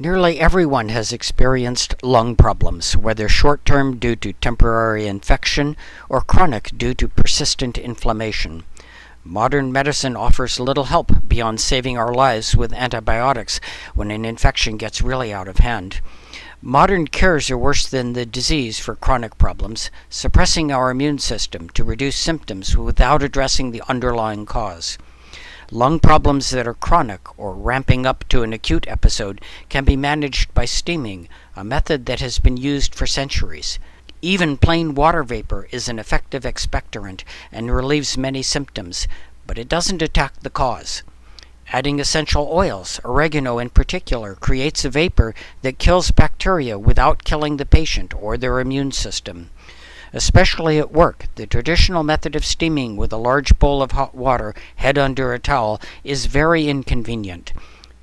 Nearly everyone has experienced lung problems, whether short-term due to temporary infection or chronic due to persistent inflammation. Modern medicine offers little help beyond saving our lives with antibiotics when an infection gets really out of hand. Modern cures are worse than the disease for chronic problems, suppressing our immune system to reduce symptoms without addressing the underlying cause. Lung problems that are chronic or ramping up to an acute episode can be managed by steaming, a method that has been used for centuries. Even plain water vapor is an effective expectorant and relieves many symptoms, but it doesn't attack the cause. Adding essential oils, oregano in particular, creates a vapor that kills bacteria without killing the patient or their immune system. Especially at work, the traditional method of steaming with a large bowl of hot water, head under a towel, is very inconvenient.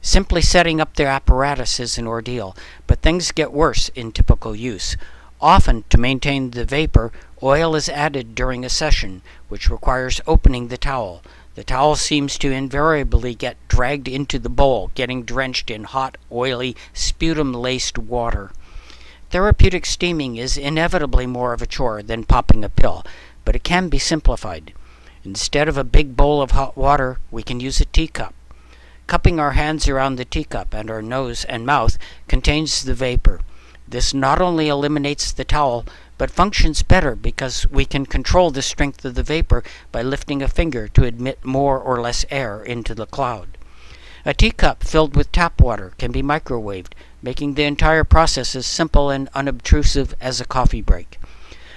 Simply setting up the apparatus is an ordeal, but things get worse in typical use. Often, to maintain the vapor, oil is added during a session, which requires opening the towel. The towel seems to invariably get dragged into the bowl, getting drenched in hot, oily, sputum-laced water. Therapeutic steaming is inevitably more of a chore than popping a pill, but it can be simplified. Instead of a big bowl of hot water, we can use a teacup. Cupping our hands around the teacup and our nose and mouth contains the vapor. This not only eliminates the towel, but functions better because we can control the strength of the vapor by lifting a finger to admit more or less air into the cloud. A teacup filled with tap water can be microwaved, making the entire process as simple and unobtrusive as a coffee break.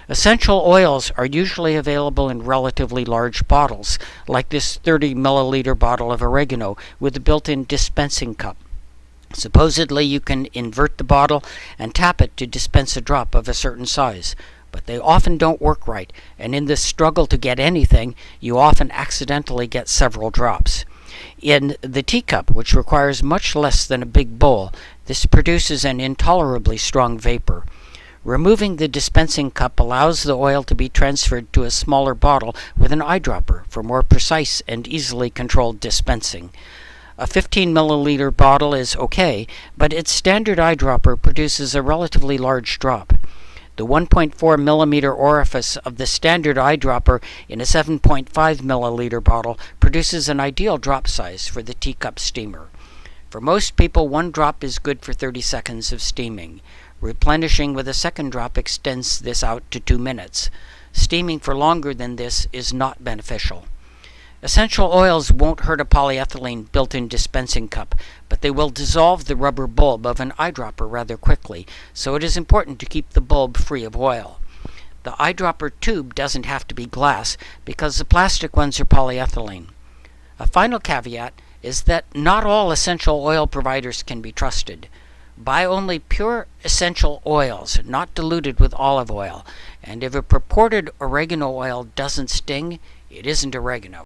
Essential oils are usually available in relatively large bottles, like this 30 milliliter bottle of oregano with a built-in dispensing cup. Supposedly you can invert the bottle and tap it to dispense a drop of a certain size, but they often don't work right, and in this struggle to get anything, you often accidentally get several drops. In the teacup, which requires much less than a big bowl, this produces an intolerably strong vapor. Removing the dispensing cup allows the oil to be transferred to a smaller bottle with an eyedropper for more precise and easily controlled dispensing. A 15 milliliter bottle is okay, but its standard eyedropper produces a relatively large drop. The 1.4 millimeter orifice of the standard eyedropper in a 7.5 milliliter bottle produces an ideal drop size for the teacup steamer. For most people, one drop is good for 30 seconds of steaming. Replenishing with a second drop extends this out to 2 minutes. Steaming for longer than this is not beneficial. Essential oils won't hurt a polyethylene built-in dispensing cup, but they will dissolve the rubber bulb of an eyedropper rather quickly, so it is important to keep the bulb free of oil. The eyedropper tube doesn't have to be glass because the plastic ones are polyethylene. A final caveat is that not all essential oil providers can be trusted. Buy only pure essential oils, not diluted with olive oil, and if a purported oregano oil doesn't sting, it isn't oregano.